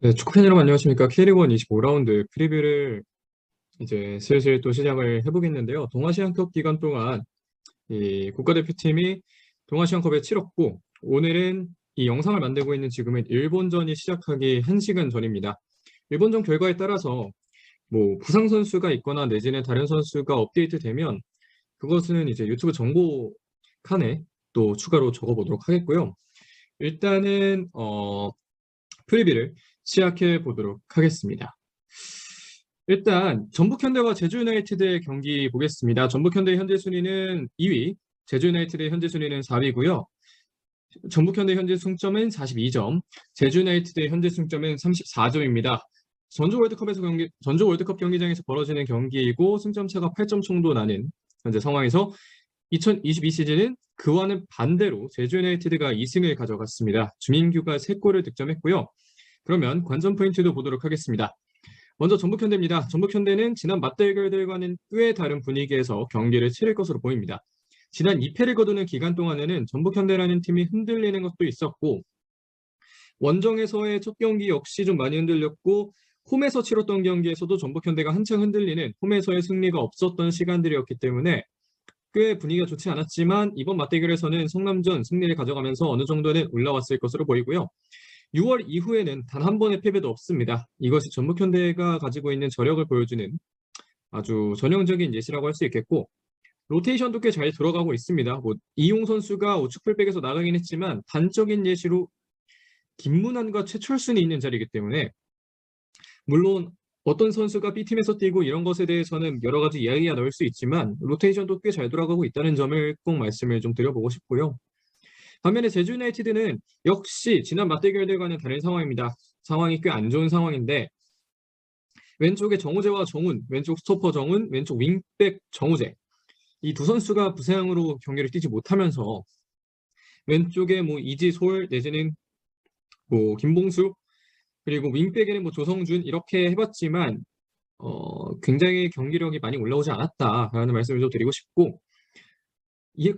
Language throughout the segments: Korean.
네, 축구팬 여러분 안녕하십니까. K리그1 25라운드 프리뷰를 이제 슬슬 또 시작을 해보겠는데요. 동아시안컵 기간 동안 이 국가대표팀이 동아시안컵에 치렀고, 오늘은 이 영상을 만들고 있는 지금은 일본전이 시작하기 1시간 전입니다. 일본전 결과에 따라서 뭐 부상 선수가 있거나 내지는 다른 선수가 업데이트 되면 그것은 이제 유튜브 정보 칸에 또 추가로 적어보도록 하겠고요. 일단은 프리뷰를 시작해 보도록 하겠습니다. 일단 전북현대와 제주유나이티드의 경기 보겠습니다. 전북현대 현재 순위는 2위, 제주유나이티드의 현재 순위는 4위고요. 전북현대 현재 승점은 42점, 제주유나이티드의 현재 승점은 34점입니다. 전주 월드컵 경기장에서 벌어지는 경기이고 승점 차가 8점 정도 나는 현재 상황에서 2022 시즌은 그와는 반대로 제주유나이티드가 2승을 가져갔습니다. 주민규가 3골을 득점했고요. 그러면 관전 포인트도 보도록 하겠습니다. 먼저 전북현대입니다. 전북현대는 지난 맞대결들과는 꽤 다른 분위기에서 경기를 치를 것으로 보입니다. 지난 2패를 거두는 기간 동안에는 전북현대라는 팀이 흔들리는 것도 있었고, 원정에서의 첫 경기 역시 좀 많이 흔들렸고, 홈에서 치렀던 경기에서도 전북현대가 한창 흔들리는 홈에서의 승리가 없었던 시간들이었기 때문에 꽤 분위기가 좋지 않았지만 이번 맞대결에서는 성남전 승리를 가져가면서 어느 정도는 올라왔을 것으로 보이고요. 6월 이후에는 단 한 번의 패배도 없습니다. 이것이 전북현대가 가지고 있는 저력을 보여주는 아주 전형적인 예시라고 할 수 있겠고, 로테이션도 꽤 잘 들어가고 있습니다. 뭐 이용 선수가 우측 풀백에서 나가긴 했지만 단적인 예시로 김문환과 최철순이 있는 자리이기 때문에, 물론 어떤 선수가 B팀에서 뛰고 이런 것에 대해서는 여러 가지 이야기가 나올 수 있지만 로테이션도 꽤 잘 돌아가고 있다는 점을 꼭 말씀을 좀 드려보고 싶고요. 반면에 제주 유나이티드는 역시 지난 맞대결들과는 다른 상황입니다. 상황이 꽤 안 좋은 상황인데, 왼쪽에 정우재와 정훈, 왼쪽 스토퍼 정훈, 왼쪽 윙백 정우재, 이 두 선수가 부상으로 경기를 뛰지 못하면서 왼쪽에 뭐 이지솔 내지는 뭐 김봉수, 그리고 윙백에는 뭐 조성준 이렇게 해봤지만 굉장히 경기력이 많이 올라오지 않았다라는 말씀을 좀 드리고 싶고,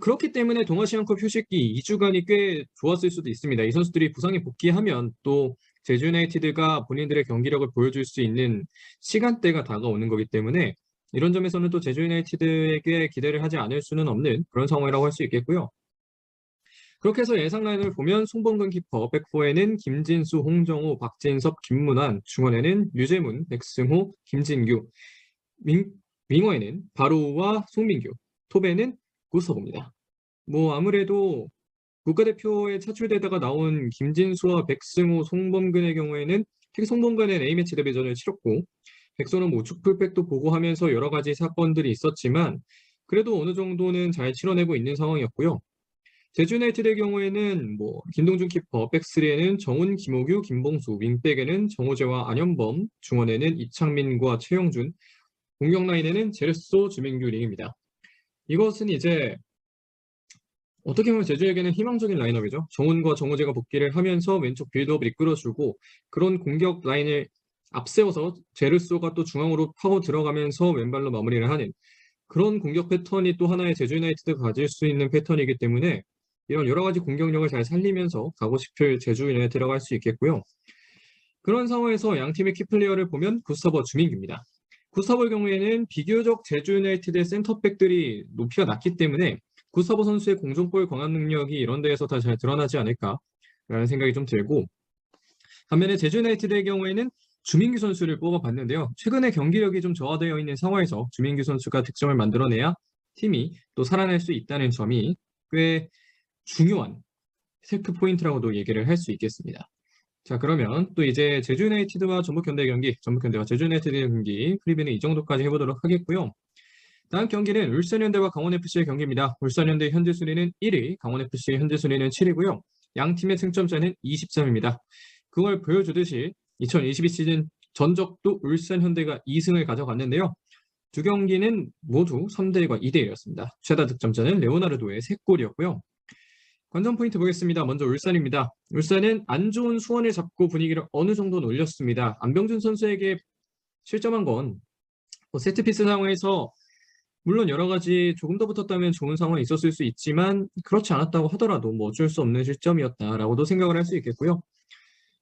그렇기 때문에 동아시안컵 휴식기 2주간이 꽤 좋았을 수도 있습니다. 이 선수들이 부상에 복귀하면 또 제주 유나이티드가 본인들의 경기력을 보여줄 수 있는 시간대가 다가오는 거기 때문에, 이런 점에서는 또 제주 유나이티드에게 기대를 하지 않을 수는 없는 그런 상황이라고 할 수 있겠고요. 그렇게 해서 예상 라인을 보면 송범근 키퍼, 백포에는 김진수, 홍정호, 박진섭, 김문환, 중원에는 유재문, 백승호, 김진규, 윙어에는 바로우와 송민규, 톱에는 구스타보입니다. 뭐 아무래도 국가대표에 차출되다가 나온 김진수와 백승호, 송범근의 경우에는, 특히 송범근은 A매치 데뷔전을 치렀고 백소는 뭐 우측 풀백도 보고 하면서 여러 가지 사건들이 있었지만 그래도 어느 정도는 잘 치러내고 있는 상황이었고요. 제주 유나이티드의 경우에는 뭐 김동준 키퍼, 백스리에는 정훈, 김호규, 김봉수, 윙백에는 정호재와 안현범, 중원에는 이창민과 최영준, 공격 라인에는 제르소, 주민규 링입니다. 이것은 이제 어떻게 보면 제주에게는 희망적인 라인업이죠. 정훈과 정우재가 복귀를 하면서 왼쪽 빌드업을 이끌어주고, 그런 공격 라인을 앞세워서 제르소가 또 중앙으로 파고 들어가면서 왼발로 마무리를 하는 그런 공격 패턴이 또 하나의 제주 유나이티드가 가질 수 있는 패턴이기 때문에, 이런 여러 가지 공격력을 잘 살리면서 가고 싶을 제주 유나이티드라고 할 수 있겠고요. 그런 상황에서 양 팀의 키플레이어를 보면 구스타버, 주민규입니다. 구스타버의 경우에는 비교적 제주 유나이티드의 센터백들이 높이가 낮기 때문에 구스타버 선수의 공중볼 광합 능력이 이런 데에서 다 잘 드러나지 않을까라는 생각이 좀 들고, 반면에 제주 유나이티드의 경우에는 주민규 선수를 뽑아봤는데요. 최근에 경기력이 좀 저하되어 있는 상황에서 주민규 선수가 득점을 만들어내야 팀이 또 살아날 수 있다는 점이 꽤 중요한 체크 포인트라고도 얘기를 할 수 있겠습니다. 자, 그러면 또 이제 제주 유나이티드와 전북현대 경기, 전북현대와 제주 유나이티드의 경기 프리뷰는 이 정도까지 해보도록 하겠고요. 다음 경기는 울산현대와 강원FC의 경기입니다. 울산현대 현재 순위는 1위, 강원FC의 현재 순위는 7위고요. 양 팀의 승점차는 20점입니다. 그걸 보여주듯이 2022 시즌 전적도 울산현대가 2승을 가져갔는데요. 두 경기는 모두 3대1과 2대1이었습니다. 최다 득점차는 레오나르도의 3골이었고요. 관전 포인트 보겠습니다. 먼저 울산입니다. 울산은 안 좋은 수원을 잡고 분위기를 어느 정도는 올렸습니다. 안병준 선수에게 실점한 건 세트피스 상황에서 물론 여러 가지 조금 더 붙었다면 좋은 상황이 있었을 수 있지만, 그렇지 않았다고 하더라도 뭐 어쩔 수 없는 실점이었다라고도 생각을 할 수 있겠고요.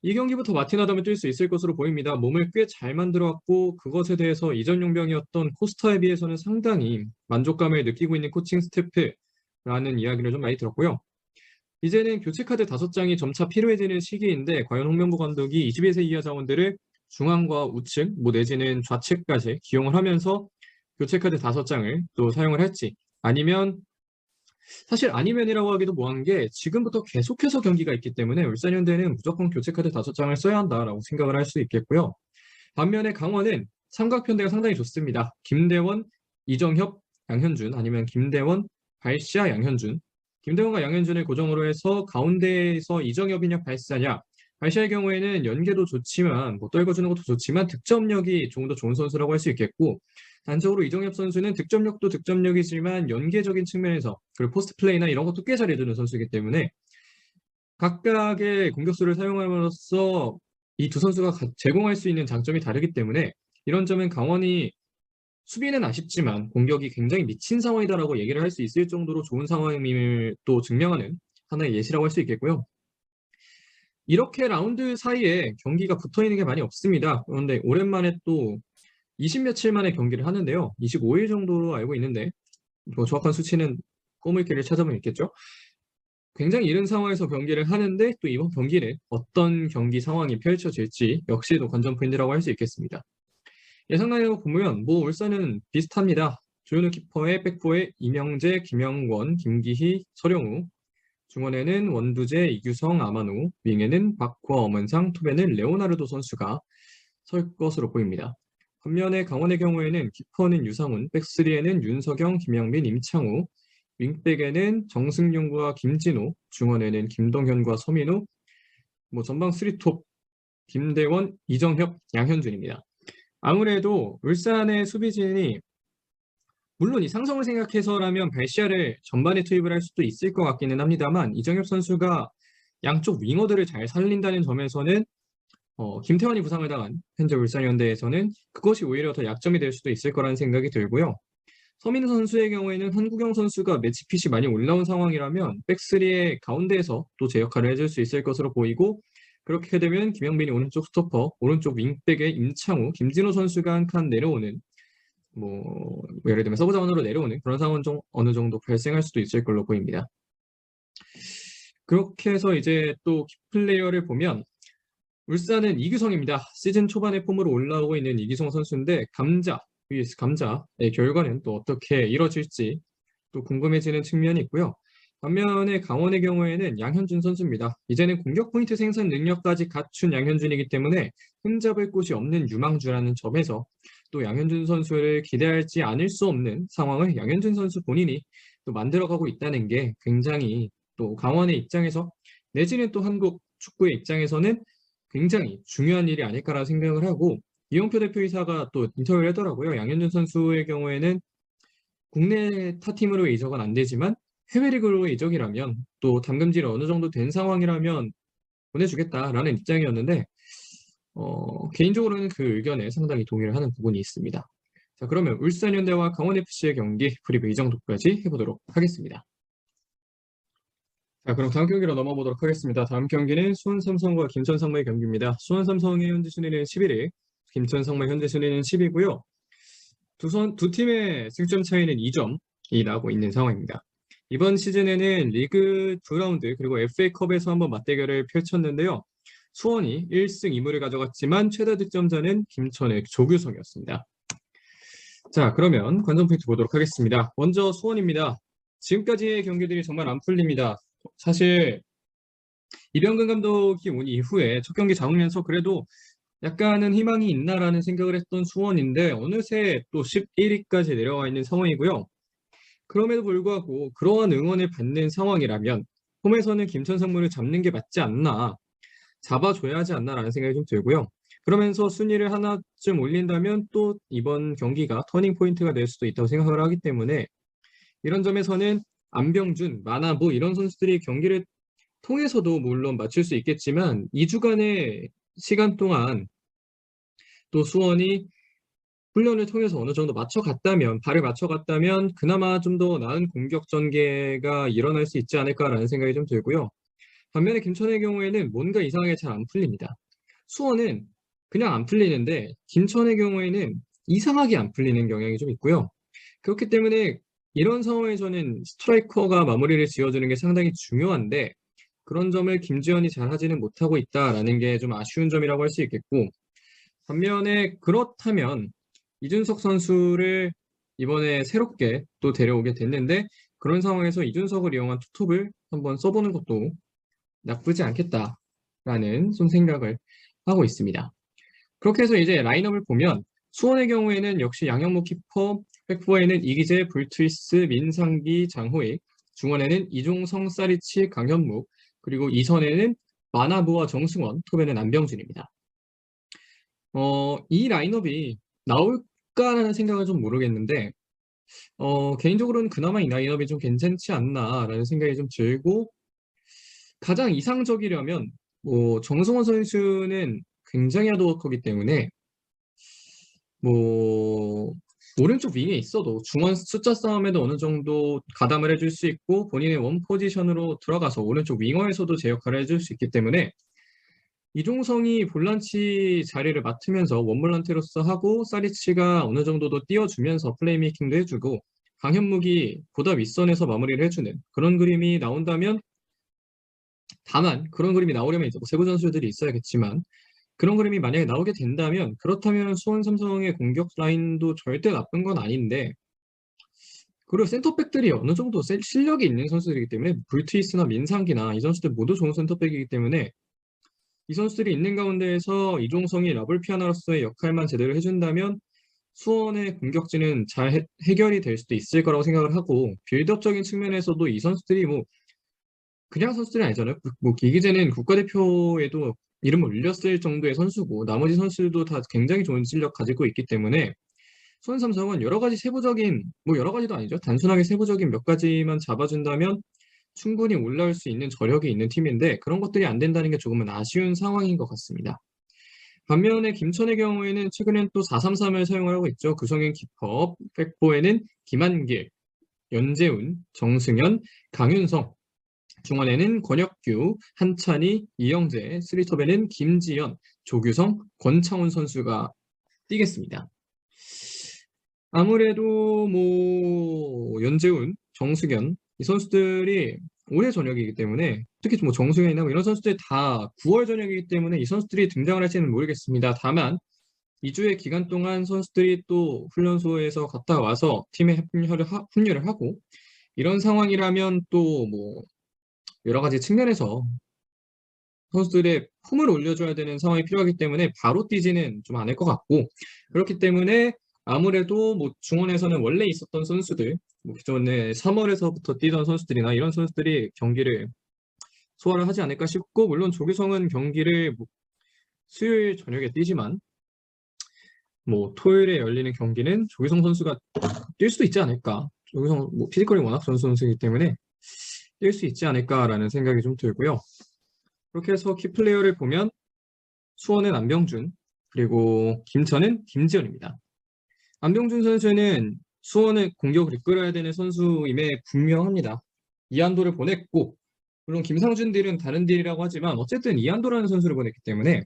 이 경기부터 마틴 아담을 뛸 수 있을 것으로 보입니다. 몸을 꽤 잘 만들어왔고 그것에 대해서 이전 용병이었던 코스타에 비해서는 상당히 만족감을 느끼고 있는 코칭 스태프라는 이야기를 좀 많이 들었고요. 이제는 교체 카드 5장이 점차 필요해지는 시기인데 과연 홍명보 감독이 21세 이하 자원들을 중앙과 우측, 뭐 내지는 좌측까지 기용을 하면서 교체 카드 5장을 또 사용을 할지, 아니면 사실 아니면이라고 하기도 뭐한 게 지금부터 계속해서 경기가 있기 때문에 울산현대는 무조건 교체 카드 5장을 써야 한다라고 생각을 할 수 있겠고요. 반면에 강원은 삼각편대가 상당히 좋습니다. 김대원, 이정협, 양현준, 아니면 김대원, 발시아, 양현준. 김대원과 양현준을 고정으로 해서 가운데에서 이정협이냐 발시아냐. 발시아의 경우에는 연계도 좋지만 뭐 떨궈주는 것도 좋지만 득점력이 조금 더 좋은 선수라고 할 수 있겠고, 단적으로 이정협 선수는 득점력도 득점력이지만 연계적인 측면에서 그리고 포스트 플레이나 이런 것도 꽤 잘해주는 선수이기 때문에 각각의 공격수를 사용함으로써 이 두 선수가 제공할 수 있는 장점이 다르기 때문에 이런 점은 강원이 수비는 아쉽지만 공격이 굉장히 미친 상황이다라고 얘기를 할 수 있을 정도로 좋은 상황임을 또 증명하는 하나의 예시라고 할 수 있겠고요. 이렇게 라운드 사이에 경기가 붙어있는 게 많이 없습니다. 그런데 오랜만에 또 20 며칠 만에 경기를 하는데요. 25일 정도로 알고 있는데 뭐 정확한 수치는 꼬물기를 찾아보면 있겠죠. 굉장히 이른 상황에서 경기를 하는데 또 이번 경기는 어떤 경기 상황이 펼쳐질지 역시도 관전 포인트라고 할 수 있겠습니다. 예상나이로 보면 뭐 울산은 비슷합니다. 조현우 키퍼의 백포에 이명재, 김영권, 김기희, 서령우, 중원에는 원두재, 이규성, 아마누, 윙에는 박과, 엄은상, 투베는 레오나르도 선수가 설 것으로 보입니다. 반면에 강원의 경우에는 키퍼는 유상훈, 백스리에는 윤석영, 김영민, 임창우, 윙백에는 정승용과 김진호, 중원에는 김동현과 서민우, 뭐 전방 3톱 김대원, 이정협, 양현준입니다. 아무래도 울산의 수비진이 물론 이 상성을 생각해서라면 발시아를 전반에 투입을 할 수도 있을 것 같기는 합니다만 이정협 선수가 양쪽 윙어들을 잘 살린다는 점에서는 김태환이 부상을 당한 현재 울산현대에서는 그것이 오히려 더 약점이 될 수도 있을 거라는 생각이 들고요. 서민우 선수의 경우에는 한국영 선수가 매치핏이 많이 올라온 상황이라면 백스리의 가운데에서 또 제 역할을 해줄 수 있을 것으로 보이고, 그렇게 되면 김영민이 오른쪽 스토퍼, 오른쪽 윙백에 임창우, 김진호 선수가 한 칸 내려오는 뭐 예를 들면 서브 자원으로 내려오는 그런 상황은 좀 어느 정도 발생할 수도 있을 걸로 보입니다. 그렇게 해서 이제 또 키플레이어를 보면 울산은 이규성입니다. 시즌 초반에 폼으로 올라오고 있는 이규성 선수인데 감자 vs 감자의 결과는 또 어떻게 이뤄질지 또 궁금해지는 측면이 있고요. 반면에 강원의 경우에는 양현준 선수입니다. 이제는 공격 포인트 생산 능력까지 갖춘 양현준이기 때문에 흠잡을 곳이 없는 유망주라는 점에서 또 양현준 선수를 기대하지 않을 수 없는 상황을 양현준 선수 본인이 또 만들어가고 있다는 게 굉장히 또 강원의 입장에서 내지는 또 한국 축구의 입장에서는 굉장히 중요한 일이 아닐까라는 생각을 하고, 이용표 대표이사가 또 인터뷰를 하더라고요. 양현준 선수의 경우에는 국내 타팀으로 이적은 안 되지만 해외 리그로 이적이라면 또 담금질이 어느 정도 된 상황이라면 보내주겠다라는 입장이었는데 개인적으로는 그 의견에 상당히 동의를 하는 부분이 있습니다. 자, 그러면 울산현대와 강원FC의 경기 프리뷰 이 정도까지 해보도록 하겠습니다. 자, 그럼 다음 경기로 넘어보도록 하겠습니다. 다음 경기는 수원삼성과 김천상무의 경기입니다. 수원삼성의 현재 순위는 11위, 김천상무의 현재 순위는 10위고요. 두 팀의 승점 차이는 2점이 나고 있는 상황입니다. 이번 시즌에는 리그 2라운드 그리고 FA컵에서 한번 맞대결을 펼쳤는데요. 수원이 1승 2무를 가져갔지만 최다 득점자는 김천의 조규성이었습니다. 자, 그러면 관전 포인트 보도록 하겠습니다. 먼저 수원입니다. 지금까지의 경기들이 정말 안 풀립니다. 사실 이병근 감독이 온 이후에 첫 경기 잡으면서 그래도 약간은 희망이 있나라는 생각을 했던 수원인데 어느새 또 11위까지 내려와 있는 상황이고요. 그럼에도 불구하고 그러한 응원을 받는 상황이라면 홈에서는 김천상무를 잡는 게 맞지 않나, 잡아줘야 하지 않나라는 생각이 좀 들고요. 그러면서 순위를 하나쯤 올린다면 또 이번 경기가 터닝 포인트가 될 수도 있다고 생각을 하기 때문에 이런 점에서는 안병준, 마나보 이런 선수들이 경기를 통해서도 물론 맞출 수 있겠지만 2주간의 시간 동안 또 수원이 훈련을 통해서 어느 정도 발을 맞춰갔다면 그나마 좀 더 나은 공격 전개가 일어날 수 있지 않을까라는 생각이 좀 들고요. 반면에 김천의 경우에는 뭔가 이상하게 잘 안 풀립니다. 수원은 그냥 안 풀리는데 김천의 경우에는 이상하게 안 풀리는 경향이 좀 있고요. 그렇기 때문에 이런 상황에서는 스트라이커가 마무리를 지어주는 게 상당히 중요한데 그런 점을 김지현이 잘 하지는 못하고 있다라는 게 좀 아쉬운 점이라고 할 수 있겠고, 반면에 그렇다면 이준석 선수를 이번에 새롭게 또 데려오게 됐는데 그런 상황에서 이준석을 이용한 투톱을 한번 써보는 것도 나쁘지 않겠다라는 좀 생각을 하고 있습니다. 그렇게 해서 이제 라인업을 보면 수원의 경우에는 역시 양현모 키퍼, 백포에는 이기재, 불트위스, 민상기, 장호익, 중원에는 이종성, 사리치, 강현묵, 그리고 이선에는 마나부와 정승원, 톱에는 안병준입니다. 이 라인업이 나올까라는 생각은 좀 모르겠는데 개인적으로는 그나마 이 라인업이 좀 괜찮지 않나라는 생각이 좀 들고, 가장 이상적이려면 뭐 정승원 선수는 굉장히 하드워커기 때문에 뭐 오른쪽 윙에 있어도 중원 숫자 싸움에도 어느 정도 가담을 해줄 수 있고 본인의 원 포지션으로 들어가서 오른쪽 윙어에서도 제 역할을 해줄 수 있기 때문에 이종성이 볼란치 자리를 맡으면서 원볼란티로서 하고 사리치가 어느 정도도 띄워주면서 플레이메이킹도 해주고 강현묵이 보다 윗선에서 마무리를 해주는 그런 그림이 나온다면, 다만 그런 그림이 나오려면 이제 뭐 세부 전술들이 있어야겠지만 그런 그림이 만약에 나오게 된다면, 그렇다면 수원 삼성의 공격 라인도 절대 나쁜 건 아닌데, 그리고 센터백들이 어느 정도 실력이 있는 선수들이기 때문에 불트이스나 민상기나 이 선수들 모두 좋은 센터백이기 때문에 이 선수들이 있는 가운데에서 이종성이 라블 피아나로서의 역할만 제대로 해준다면 수원의 공격진은 잘 해결이 될 수도 있을 거라고 생각을 하고, 빌드업적인 측면에서도 이 선수들이 뭐 그냥 선수들이 아니잖아요. 뭐 이기재는 국가대표에도 이름을 올렸을 정도의 선수고 나머지 선수들도 다 굉장히 좋은 실력 가지고 있기 때문에 수원 삼성은 여러 가지 세부적인, 뭐 여러 가지도 아니죠, 단순하게 세부적인 몇 가지만 잡아준다면 충분히 올라올 수 있는 저력이 있는 팀인데 그런 것들이 안 된다는 게 조금은 아쉬운 상황인 것 같습니다. 반면에 김천의 경우에는 최근엔 또 4-3-3을 사용을 하고 있죠. 구성인 키퍼, 백포에는 김한길, 연재훈, 정승현, 강윤성, 중원에는 권혁규, 한찬희, 이영재, 스리톱에는 김지현, 조규성, 권창훈 선수가 뛰겠습니다. 아무래도 뭐 연재훈, 정승현 이 선수들이 올해 전역이기 때문에, 특히 뭐 정승현이나 뭐 이런 선수들이 다 9월 전역이기 때문에 이 선수들이 등장을 할지는 모르겠습니다. 다만 2주의 기간 동안 선수들이 또 훈련소에서 갔다 와서 팀에 합류를 하고 이런 상황이라면 또 뭐 여러 가지 측면에서 선수들의 폼을 올려줘야 되는 상황이 필요하기 때문에 바로 뛰지는 좀 않을 것 같고, 그렇기 때문에 아무래도 뭐 중원에서는 원래 있었던 선수들, 뭐 기존에 3월에서부터 뛰던 선수들이나 이런 선수들이 경기를 소화를 하지 않을까 싶고, 물론 조규성은 경기를 뭐 수요일 저녁에 뛰지만 뭐 토요일에 열리는 경기는 조규성 선수가 뛸 수도 있지 않을까. 조규성 뭐 피지컬이 워낙 선수이기 때문에 뛸 수 있지 않을까라는 생각이 좀 들고요. 그렇게 해서 키플레이어를 보면 수원은 안병준, 그리고 김천은 김지현입니다. 안병준 선수는 수원의 공격을 이끌어야 되는 선수임에 분명합니다. 이한도를 보냈고, 물론 김상준 딜은 다른 딜이라고 하지만 어쨌든 이한도라는 선수를 보냈기 때문에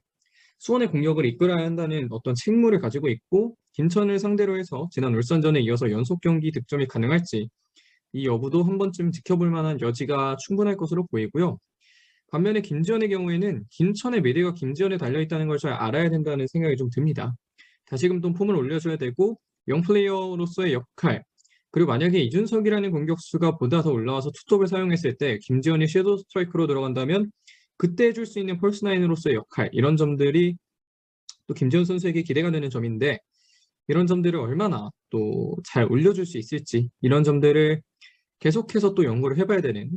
수원의 공격을 이끌어야 한다는 어떤 책무를 가지고 있고, 김천을 상대로 해서 지난 울산전에 이어서 연속 경기 득점이 가능할지 이 여부도 한 번쯤 지켜볼 만한 여지가 충분할 것으로 보이고요. 반면에 김지현의 경우에는 김천의 미래가 김지현에 달려있다는 걸 잘 알아야 된다는 생각이 좀 듭니다. 다시금 또 폼을 올려줘야 되고 영플레이어로서의 역할, 그리고 만약에 이준석이라는 공격수가 보다 더 올라와서 투톱을 사용했을 때 김지현이 섀도우 스트라이크로 들어간다면 그때 해줄 수 있는 펄스나인으로서의 역할, 이런 점들이 또 김지현 선수에게 기대가 되는 점인데 이런 점들을 얼마나 또 잘 올려줄 수 있을지, 이런 점들을 계속해서 또 연구를 해봐야 되는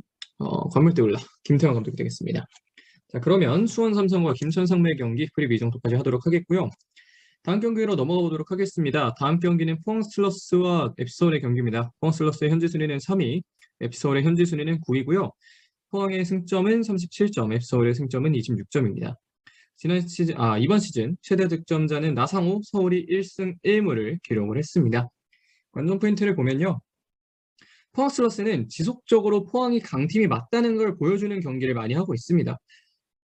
관물대올라 김태형 감독이 되겠습니다. 자, 그러면 수원 삼성과 김천 상무의 경기 프리뷰 이 정도까지 하도록 하겠고요. 다음 경기로 넘어가 보도록 하겠습니다. 다음 경기는 포항 스틸러스와 앱서울의 경기입니다. 포항 스틸러스의 현재 순위는 3위, 앱서울의 현재 순위는 9위고요. 포항의 승점은 37점, 앱서울의 승점은 26점입니다. 이번 시즌 최대 득점자는 나상호, 서울이 1승 1무를 기록을 했습니다. 관전 포인트를 보면요. 포항 슬러스는 지속적으로 포항이 강팀이 맞다는 걸 보여주는 경기를 많이 하고 있습니다.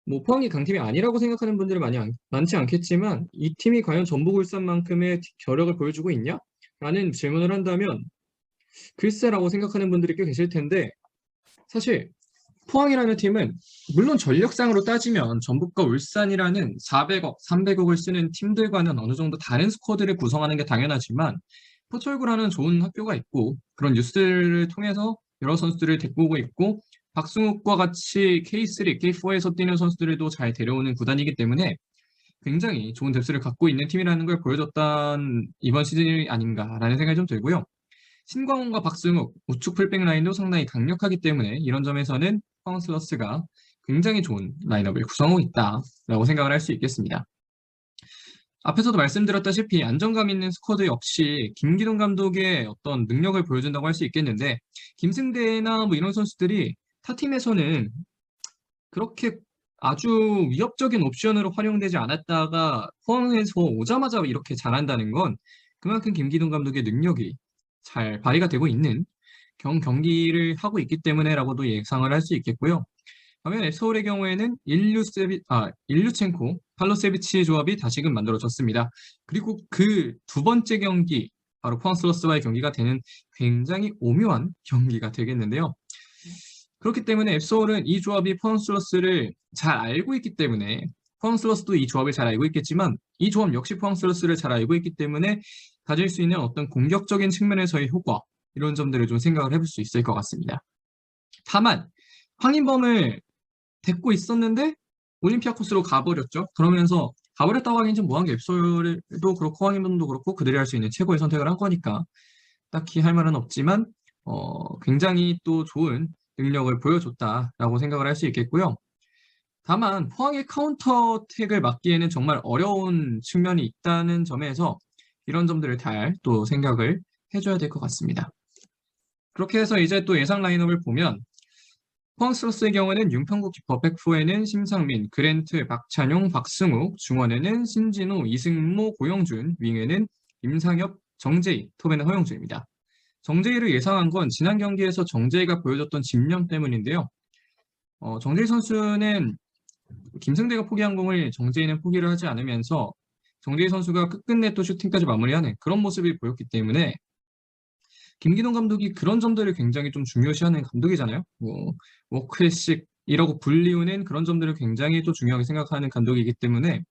뭐 포항이 강팀이 아니라고 생각하는 분들은 많지 않겠지만 이 팀이 과연 전북 울산만큼의 저력을 보여주고 있냐? 라는 질문을 한다면 글쎄라고 생각하는 분들이 꽤 계실 텐데 사실 포항이라는 팀은 물론 전력상으로 따지면 전북과 울산이라는 400억, 300억을 쓰는 팀들과는 어느 정도 다른 스쿼드를 구성하는 게 당연하지만 포철구라는 좋은 학교가 있고 그런 뉴스를 통해서 여러 선수들을 데리고 오고 있고 박승욱과 같이 K3, K4에서 뛰는 선수들도 잘 데려오는 구단이기 때문에 굉장히 좋은 뎁스를 갖고 있는 팀이라는 걸 보여줬던 이번 시즌이 아닌가라는 생각이 좀 들고요. 신광훈과 박승욱, 우측 풀백 라인도 상당히 강력하기 때문에 이런 점에서는 포항 슬러스가 굉장히 좋은 라인업을 구성하고 있다라고 생각을 할 수 있겠습니다. 앞에서도 말씀드렸다시피 안정감 있는 스쿼드 역시 김기동 감독의 어떤 능력을 보여준다고 할 수 있겠는데 김승대나 뭐 이런 선수들이 타 팀에서는 그렇게 아주 위협적인 옵션으로 활용되지 않았다가 포항에서 오자마자 이렇게 잘한다는 건 그만큼 김기동 감독의 능력이 잘 발휘가 되고 있는 경기를 하고 있기 때문에라고도 예상을 할 수 있겠고요. 반면 서울의 경우에는 일류첸코, 팔로세비치 조합이 다시금 만들어졌습니다. 그리고 그 두 번째 경기, 바로 포항 슬러스와의 경기가 되는 굉장히 오묘한 경기가 되겠는데요. 그렇기 때문에 앱서울은 이 조합이 포항 슬러스를 잘 알고 있기 때문에 포항 슬러스도 이 조합을 잘 알고 있겠지만 이 조합 역시 포항 슬러스를 잘 알고 있기 때문에 가질 수 있는 어떤 공격적인 측면에서의 효과 이런 점들을 좀 생각을 해볼 수 있을 것 같습니다. 다만 황인범을 데리고 있었는데 올림피아코스로 가버렸죠. 그러면서 가버렸다고 하긴 좀 뭐한 게 앱솔도 그렇고 황인범도 그렇고 그들이 할 수 있는 최고의 선택을 한 거니까 딱히 할 말은 없지만 굉장히 또 좋은 능력을 보여줬다라고 생각을 할 수 있겠고요. 다만 포항의 카운터택을 막기에는 정말 어려운 측면이 있다는 점에서 이런 점들을 잘 또 생각을 해줘야 될 것 같습니다. 그렇게 해서 이제 또 예상 라인업을 보면 포항 슬러스의 경우에는 윤평국 키퍼, 백포에는 심상민, 그랜트, 박찬용, 박승욱, 중원에는 신진호, 이승모, 고영준, 윙에는 임상엽, 정재희, 톱에는 허영주입니다. 정재희를 예상한 건 지난 경기에서 정재희가 보여줬던 집념 때문인데요. 정재희 선수는 김승대가 포기한 공을 정재희는 포기를 하지 않으면서 정재희 선수가 끝끝내 또 슈팅까지 마무리하는 그런 모습이 보였기 때문에 김기동 감독이 그런 점들을 굉장히 좀 중요시하는 감독이잖아요. 뭐 워크의식이라고 불리우는 그런 점들을 굉장히 또 중요하게 생각하는 감독이기 때문에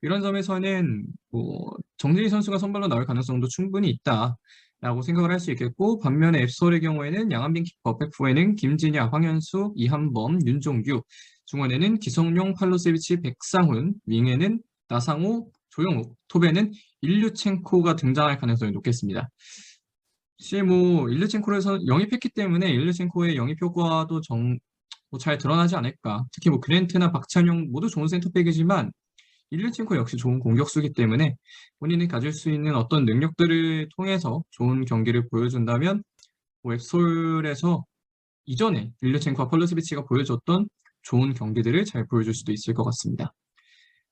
이런 점에서는 뭐 정재희 선수가 선발로 나올 가능성도 충분히 있다라고 생각을 할 수 있겠고 반면에 앱솔의 경우에는 양한빈 키퍼, 백후에는 김진야, 황현수, 이한범, 윤종규, 중원에는 기성용, 팔로세비치, 백상훈, 윙에는 나상호, 조영욱, 톱에는 일류첸코가 등장할 가능성이 높겠습니다. 사실 뭐 일류첸코를 영입했기 때문에 일류첸코의 영입 효과도 잘 드러나지 않을까. 특히 뭐 그랜트나 박찬용 모두 좋은 센터백이지만 일류첸코 역시 좋은 공격수이기 때문에 본인이 가질 수 있는 어떤 능력들을 통해서 좋은 경기를 보여준다면 뭐 앱솔에서 이전에 일류첸코와 펄로스비치가 보여줬던 좋은 경기들을 잘 보여줄 수도 있을 것 같습니다.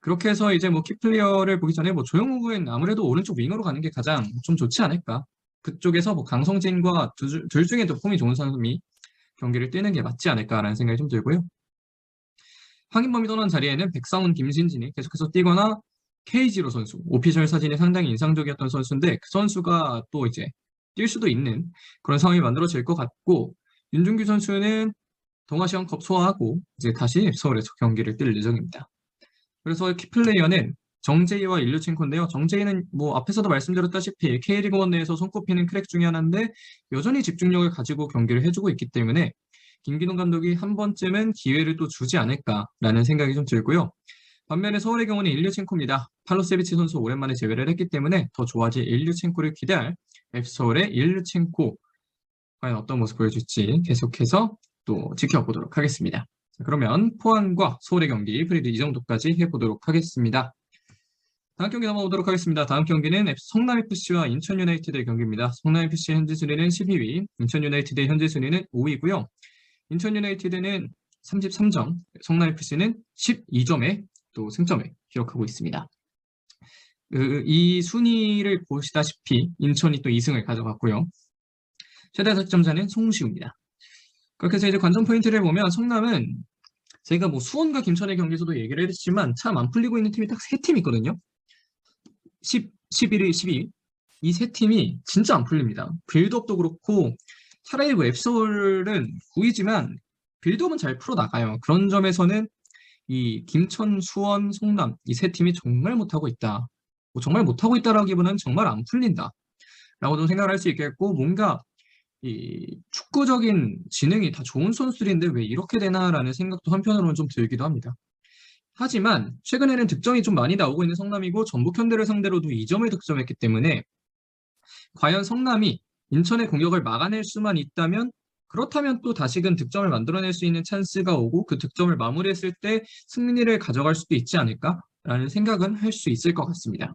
그렇게 해서 이제 뭐 키플레이어를 보기 전에 뭐 조영욱은 아무래도 오른쪽 윙어로 가는 게 가장 좀 좋지 않을까. 그쪽에서 뭐 강성진과 둘 중에도 폼이 좋은 사람이 경기를 뛰는 게 맞지 않을까라는 생각이 좀 들고요. 황인범이 떠난 자리에는 백상훈, 김신진이 계속해서 뛰거나 K지로 선수, 오피셜 사진이 상당히 인상적이었던 선수인데 그 선수가 또 이제 뛸 수도 있는 그런 상황이 만들어질 것 같고 윤중규 선수는 동아시안컵 소화하고 이제 다시 서울에서 경기를 뛸 예정입니다. 그래서 키플레이어는 정재희와 일류첸코인데요. 정재희는 뭐 앞에서도 말씀드렸다시피 K리그1 내에서 손꼽히는 크랙 중에 하나인데 여전히 집중력을 가지고 경기를 해주고 있기 때문에 김기동 감독이 한 번쯤은 기회를 또 주지 않을까라는 생각이 좀 들고요. 반면에 서울의 경우는 일류첸코입니다. 팔로세비치 선수 오랜만에 제외를 했기 때문에 더 좋아질 일류첸코를 기대할 앱서울의 일류첸코 과연 어떤 모습 보여줄지 계속해서 또 지켜보도록 하겠습니다. 자, 그러면 포항과 서울의 경기 프리뷰 이 정도까지 해보도록 하겠습니다. 다음 경기 넘어오도록 하겠습니다. 다음 경기는 성남FC와 인천유나이티드의 경기입니다. 성남FC 현재 순위는 12위, 인천유나이티드의 현재 순위는 5위고요. 인천유나이티드는 33점, 성남FC는 12점에 또 승점을 기록하고 있습니다. 이 순위를 보시다시피 인천이 또 2승을 가져갔고요. 최다 득점자는 송시우입니다. 그렇게 해서 이제 관전 포인트를 보면 성남은 저희가 뭐 수원과 김천의 경기에서도 얘기를 했지만 참 안 풀리고 있는 팀이 딱 세 팀 있거든요. 10, 11위, 12위. 이 세 팀이 진짜 안 풀립니다. 빌드업도 그렇고 차라리 뭐 앱서울은 9위지만 빌드업은 잘 풀어나가요. 그런 점에서는 이 김천, 수원, 성남 이 세 팀이 정말 못하고 있다. 뭐 정말 못하고 있다라기보다는 정말 안 풀린다. 라고 좀 생각을 할 수 있겠고 뭔가 이 축구적인 지능이 다 좋은 선수들인데 왜 이렇게 되나라는 생각도 한편으로는 좀 들기도 합니다. 하지만 최근에는 득점이 좀 많이 나오고 있는 성남이고 전북현대를 상대로도 2점을 득점했기 때문에 과연 성남이 인천의 공격을 막아낼 수만 있다면 그렇다면 또 다시금 득점을 만들어낼 수 있는 찬스가 오고 그 득점을 마무리했을 때 승리를 가져갈 수도 있지 않을까라는 생각은 할 수 있을 것 같습니다.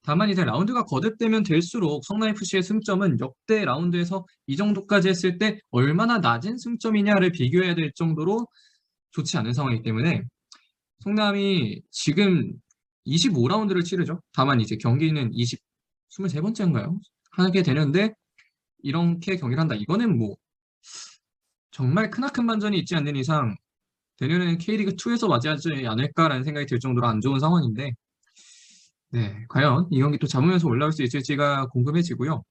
다만 이제 라운드가 거듭되면 될수록 성남FC의 승점은 역대 라운드에서 이 정도까지 했을 때 얼마나 낮은 승점이냐를 비교해야 될 정도로 좋지 않은 상황이기 때문에 성남이 지금 25라운드를 치르죠. 다만 이제 경기는 23번째인가요? 하게 되는데 이렇게 경기를 한다. 이거는 뭐 정말 크나큰 반전이 있지 않는 이상 내년에는 K리그2에서 맞이하지 않을까라는 생각이 들 정도로 안 좋은 상황인데 네, 과연 이 경기 또 잡으면서 올라올 수 있을지가 궁금해지고요.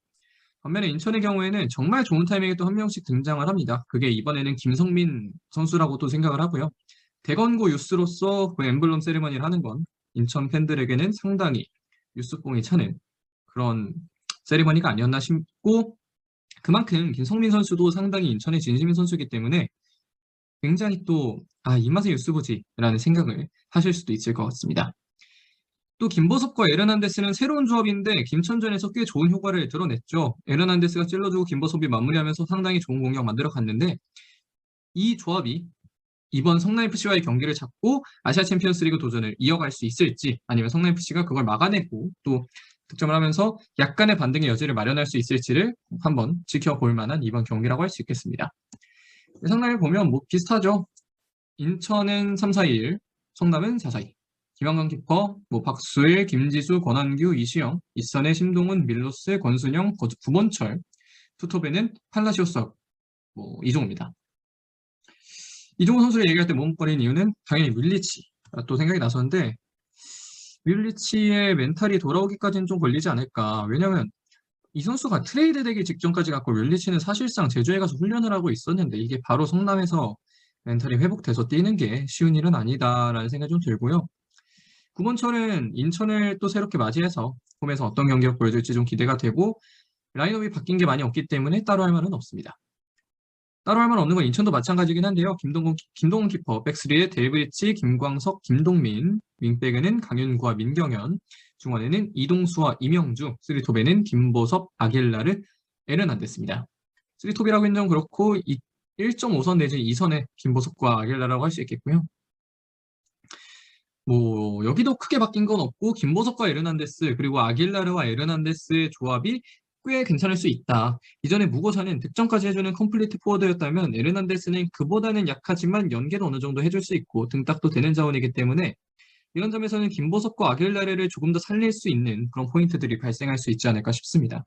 반면에 인천의 경우에는 정말 좋은 타이밍에 또 한 명씩 등장을 합니다. 그게 이번에는 김성민 선수라고 또 생각을 하고요. 대건고 유스로서 그 엠블럼 세리머니를 하는 건 인천 팬들에게는 상당히 유스뽕이 차는 그런 세리머니가 아니었나 싶고 그만큼 김성민 선수도 상당히 인천의 진심인 선수이기 때문에 굉장히 또 이 맛에 유스 보지 라는 생각을 하실 수도 있을 것 같습니다. 또 김보섭과 에르난데스는 새로운 조합인데 김천전에서 꽤 좋은 효과를 드러냈죠. 에르난데스가 찔러주고 김보섭이 마무리하면서 상당히 좋은 공격 만들어 갔는데 이 조합이 이번 성남FC와의 경기를 잡고 아시아 챔피언스리그 도전을 이어갈 수 있을지 아니면 성남FC가 그걸 막아내고 또 득점을 하면서 약간의 반등의 여지를 마련할 수 있을지를 한번 지켜볼 만한 이번 경기라고 할 수 있겠습니다. 성남을 보면 뭐 비슷하죠. 인천은 3-4-1, 성남은 4-4-2. 김한건 키퍼, 뭐 박수일, 김지수, 권한규, 이시영, 이선의 심동훈, 밀로스, 권순영, 구본철, 투톱에는 팔라시오스 뭐 이종우입니다. 이종우 선수를 얘기할 때 머뭇거리는 이유는 당연히 윌리치 또 생각이 나서는데 윌리치의 멘탈이 돌아오기까지는 좀 걸리지 않을까. 왜냐면 이 선수가 트레이드 되기 직전까지 갖고 윌리치는 사실상 제주에 가서 훈련을 하고 있었는데 이게 바로 성남에서 멘탈이 회복돼서 뛰는 게 쉬운 일은 아니다라는 생각이 좀 들고요. 구본철은 인천을 또 새롭게 맞이해서 홈에서 어떤 경기를 보여줄지 좀 기대가 되고 라인업이 바뀐 게 많이 없기 때문에 따로 할 말은 없습니다. 따로 할 말 없는 건 인천도 마찬가지긴 한데요. 김동훈 키퍼, 백스리에 데이브리치, 김광석, 김동민, 윙백에는 강윤구와 민경현, 중원에는 이동수와 이명주, 쓰리톱에는 김보섭, 아길라르, 에르난데스입니다. 쓰리톱이라고 했는 점 그렇고 1.5선 내지 2선에 김보섭과 아길라라고 할 수 있겠고요. 뭐 여기도 크게 바뀐 건 없고 김보섭과 에르난데스 그리고 아길라르와 에르난데스의 조합이 꽤 괜찮을 수 있다. 이전에 무고사는 득점까지 해주는 컴플리트 포워드였다면 에르난데스는 그보다는 약하지만 연계도 어느 정도 해줄 수 있고 등딱도 되는 자원이기 때문에 이런 점에서는 김보섭과 아길라르를 조금 더 살릴 수 있는 그런 포인트들이 발생할 수 있지 않을까 싶습니다.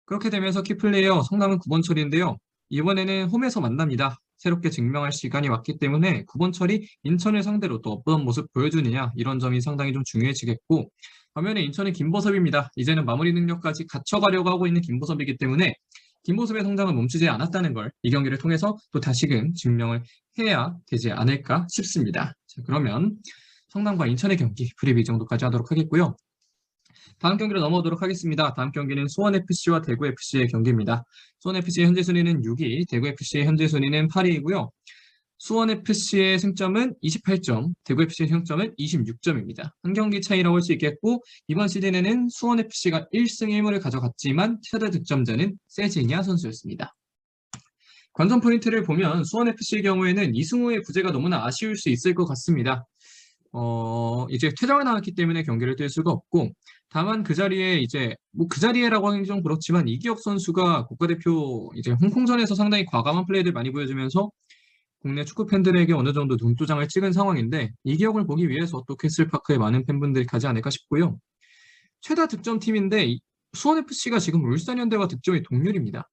그렇게 되면서 키플레이어 성남은 9번철인데요. 이번에는 홈에서 만납니다. 새롭게 증명할 시간이 왔기 때문에 9번철이 인천을 상대로 또 어떤 모습 보여주느냐 이런 점이 상당히 좀 중요해지겠고 반면에 인천의 김보섭입니다. 이제는 마무리 능력까지 갖춰가려고 하고 있는 김보섭이기 때문에 김보섭의 성장은 멈추지 않았다는 걸 이 경기를 통해서 또 다시금 증명을 해야 되지 않을까 싶습니다. 자, 그러면 성남과 인천의 경기 프리뷰 이 정도까지 하도록 하겠고요. 다음 경기로 넘어오도록 하겠습니다. 다음 경기는 수원FC와 대구FC의 경기입니다. 수원FC의 현재 순위는 6위, 대구FC의 현재 순위는 8위이고요. 수원FC의 승점은 28점, 대구FC의 승점은 26점입니다. 한 경기 차이라고 할 수 있겠고 이번 시즌에는 수원FC가 1승 1무를 가져갔지만 최다 득점자는 세징야 선수였습니다. 관전 포인트를 보면 수원FC의 경우에는 이승우의 부재가 너무나 아쉬울 수 있을 것 같습니다. 이제 퇴장을 나왔기 때문에 경기를 뛸 수가 없고 다만 그 자리에 이제 뭐 그 자리에라고 하긴 좀 그렇지만 이기혁 선수가 국가대표 이제 홍콩전에서 상당히 과감한 플레이를 많이 보여주면서 국내 축구 팬들에게 어느 정도 눈도장을 찍은 상황인데 이기혁을 보기 위해서 또 캐슬파크에 많은 팬분들이 가지 않을까 싶고요. 최다 득점 팀인데 수원FC가 지금 울산현대와 득점이 동률입니다.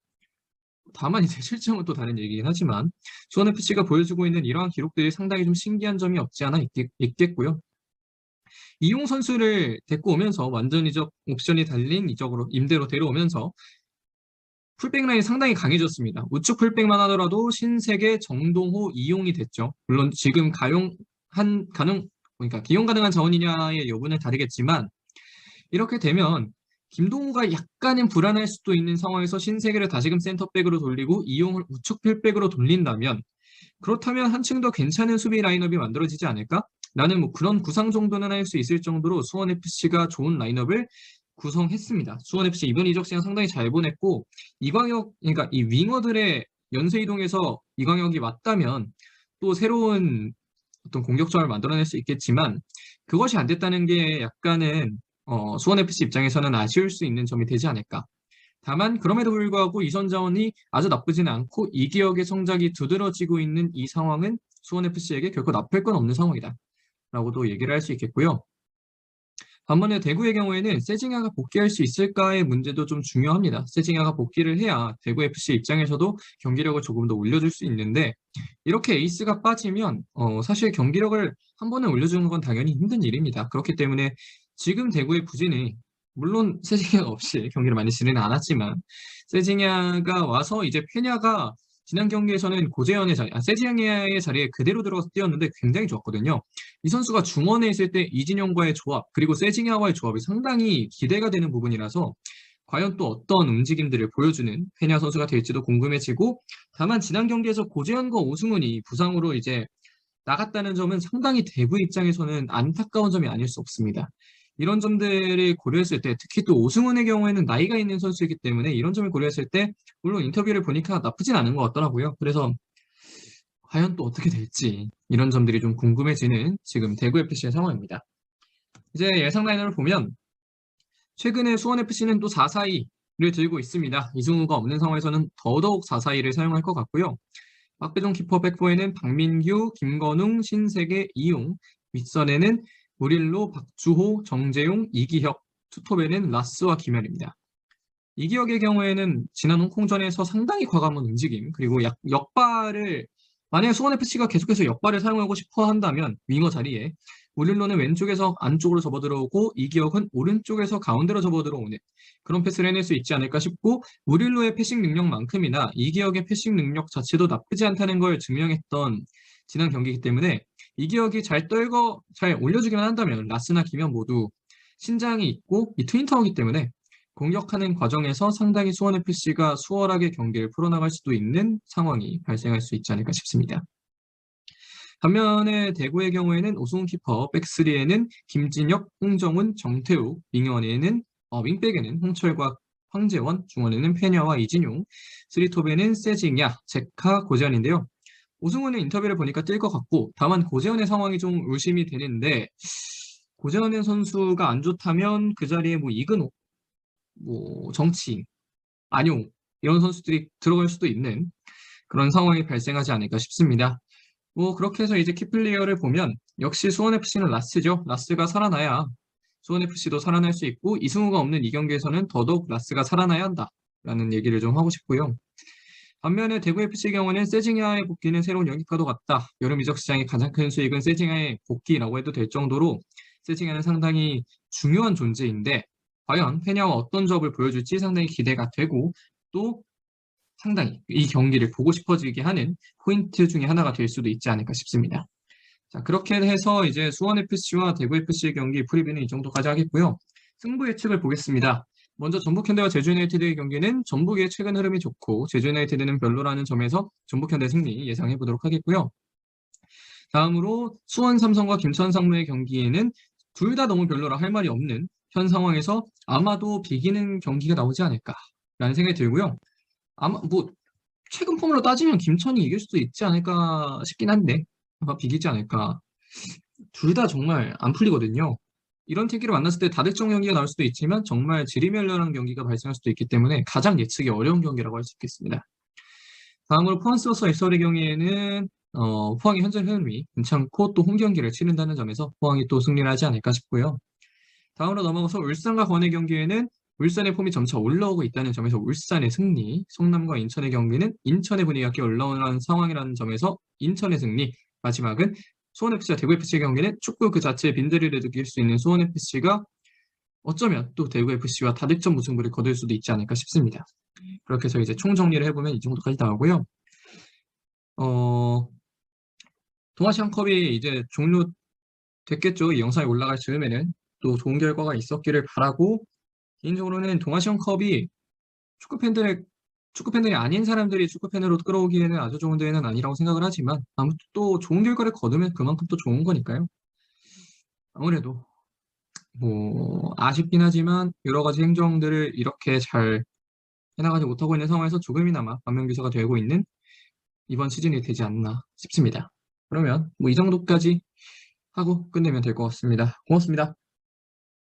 다만 이제 실점은 또 다른 얘기긴 하지만 수원FC가 보여주고 있는 이러한 기록들이 상당히 좀 신기한 점이 없지 않아 있겠고요. 이용 선수를 데리고 오면서 완전 이적 옵션이 달린 이적으로 임대로 데려오면서 풀백 라인이 상당히 강해졌습니다. 우측 풀백만 하더라도 신세계, 정동호, 이용이 됐죠. 물론 지금 그러니까 기용 가능한 자원이냐의 여부는 다르겠지만 이렇게 되면 김동우가 약간은 불안할 수도 있는 상황에서 신세계를 다시금 센터백으로 돌리고 이용을 우측 풀백으로 돌린다면 그렇다면 한층 더 괜찮은 수비 라인업이 만들어지지 않을까? 라는 뭐 그런 구상 정도는 할 수 있을 정도로 수원FC가 좋은 라인업을 구성했습니다. 수원FC 이번 이적 시장 상당히 잘 보냈고 그러니까 이 윙어들의 연쇄 이동에서 이광혁이 왔다면 또 새로운 어떤 공격점을 만들어낼 수 있겠지만 그것이 안 됐다는 게 약간은 수원FC 입장에서는 아쉬울 수 있는 점이 되지 않을까. 다만 그럼에도 불구하고 이선 자원이 아주 나쁘지는 않고 이기혁의 성적이 두드러지고 있는 이 상황은 수원FC에게 결코 나쁠 건 없는 상황이다. 라고도 얘기를 할 수 있겠고요. 반면에 대구의 경우에는 세징야가 복귀할 수 있을까의 문제도 좀 중요합니다. 세징야가 복귀를 해야 대구FC 입장에서도 경기력을 조금 더 올려줄 수 있는데 이렇게 에이스가 빠지면 사실 경기력을 한 번에 올려주는 건 당연히 힘든 일입니다. 그렇기 때문에 지금 대구의 부진이 물론 세징야가 없이 경기를 많이 치지는 않았지만 세징야가 와서 이제 페냐가 지난 경기에서는 세징야의 자리에 그대로 들어가서 뛰었는데 굉장히 좋았거든요. 이 선수가 중원에 있을 때 이진용과의 조합 그리고 세징야와의 조합이 상당히 기대가 되는 부분이라서 과연 또 어떤 움직임들을 보여주는 페냐 선수가 될지도 궁금해지고 다만 지난 경기에서 고재현과 오승훈이 부상으로 이제 나갔다는 점은 상당히 대구 입장에서는 안타까운 점이 아닐 수 없습니다. 이런 점들을 고려했을 때 특히 또 오승훈의 경우에는 나이가 있는 선수이기 때문에 이런 점을 고려했을 때 물론 인터뷰를 보니까 나쁘진 않은 것 같더라고요. 그래서 과연 또 어떻게 될지 이런 점들이 좀 궁금해지는 지금 대구FC의 상황입니다. 이제 예상 라인업을 보면 최근에 수원FC는 또 4-4-2를 들고 있습니다. 이승우가 없는 상황에서는 더더욱 4-4-2를 사용할 것 같고요. 박배종 키퍼 백포에는 박민규, 김건웅, 신세계, 이용, 윗선에는 무릴로, 박주호, 정재용, 이기혁, 투톱에는 라스와 김현입니다. 이기혁의 경우에는 지난 홍콩전에서 상당히 과감한 움직임 그리고 역발을 만약에 수원FC가 계속해서 역발을 사용하고 싶어 한다면 윙어 자리에 무릴로는 왼쪽에서 안쪽으로 접어들어오고 이기혁은 오른쪽에서 가운데로 접어들어오는 그런 패스를 해낼 수 있지 않을까 싶고 무릴로의 패싱 능력만큼이나 이기혁의 패싱 능력 자체도 나쁘지 않다는 걸 증명했던 지난 경기이기 때문에 이기혁이 잘 올려주기만 한다면 라스나 김현 모두 신장이 있고 이 트윈타워이기 때문에 공격하는 과정에서 상당히 수원FC가 수월하게 경기를 풀어나갈 수도 있는 상황이 발생할 수 있지 않을까 싶습니다. 반면에 대구의 경우에는 오승훈 키퍼, 백스리에는 김진혁, 홍정훈, 정태우, 윙백에는 홍철과 황재원, 중원에는 페냐와 이진용, 스리톱에는 세징야, 제카, 고재현인데요. 오승훈은 인터뷰를 보니까 뛸 것 같고 다만 고재현의 상황이 좀 의심이 되는데 고재현 선수가 안 좋다면 그 자리에 뭐 이근호, 뭐 정치인, 안용 이런 선수들이 들어갈 수도 있는 그런 상황이 발생하지 않을까 싶습니다. 뭐 그렇게 해서 이제 키플레이어를 보면 역시 수원FC는 라스죠. 라스가 살아나야 수원FC도 살아날 수 있고 이승우가 없는 이 경기에서는 더더욱 라스가 살아나야 한다라는 얘기를 좀 하고 싶고요. 반면에 대구FC의 경우는 세징야의 복귀는 새로운 영입과도 같다. 여름 이적 시장의 가장 큰 수익은 세징야의 복귀라고 해도 될 정도로 세징야는 상당히 중요한 존재인데 과연 페냐와 어떤 조합을 보여줄지 상당히 기대가 되고 또 상당히 이 경기를 보고 싶어지게 하는 포인트 중에 하나가 될 수도 있지 않을까 싶습니다. 자, 그렇게 해서 이제 수원FC와 대구FC의 경기 프리뷰는 이 정도까지 하겠고요. 승부 예측을 보겠습니다. 먼저 전북현대와 제주유나이티드의 경기는 전북의 최근 흐름이 좋고 제주유나이티드는 별로라는 점에서 전북현대 승리 예상해 보도록 하겠고요. 다음으로 수원삼성과 김천상무의 경기에는 둘 다 너무 별로라 할 말이 없는 현 상황에서 아마도 비기는 경기가 나오지 않을까라는 생각이 들고요. 아마 뭐 최근 폼으로 따지면 김천이 이길 수도 있지 않을까 싶긴 한데 아마 비기지 않을까. 둘 다 정말 안 풀리거든요. 이런 팀끼리 만났을 때 다득점 경기가 나올 수도 있지만 정말 지리멸렬한 경기가 발생할 수도 있기 때문에 가장 예측이 어려운 경기라고 할 수 있겠습니다. 다음으로 포항 스워스 SR의 경우에는 포항의 현재 흐름이 괜찮고 또 홈 경기를 치른다는 점에서 포항이 또 승리를 하지 않을까 싶고요. 다음으로 넘어가서 울산과 건의 경기에는 울산의 폼이 점차 올라오고 있다는 점에서 울산의 승리, 성남과 인천의 경기는 인천의 분위기가 꽤 올라오는 상황이라는 점에서 인천의 승리, 마지막은 수원FC와 대구FC의 경기는 축구 그 자체의 빈자리를 느낄 수 있는 수원FC가 어쩌면 또 대구FC와 다득점 무승부를 거둘 수도 있지 않을까 싶습니다. 그렇게 해서 이제 총 정리를 해보면 이 정도까지 나오고요. 동아시안컵이 이제 종료됐겠죠. 이 영상이 올라갈 즈음에는 또 좋은 결과가 있었기를 바라고, 개인적으로는 동아시안컵이 축구팬들이 아닌 사람들이 축구팬으로 끌어오기에는 아주 좋은 대회는 아니라고 생각을 하지만, 아무튼 또 좋은 결과를 거두면 그만큼 또 좋은 거니까요. 아무래도 뭐 아쉽긴 하지만 여러 가지 행정들을 이렇게 잘 해나가지 못하고 있는 상황에서 조금이나마 반면교사가 되고 있는 이번 시즌이 되지 않나 싶습니다. 그러면 뭐 이 정도까지 하고 끝내면 될 것 같습니다. 고맙습니다.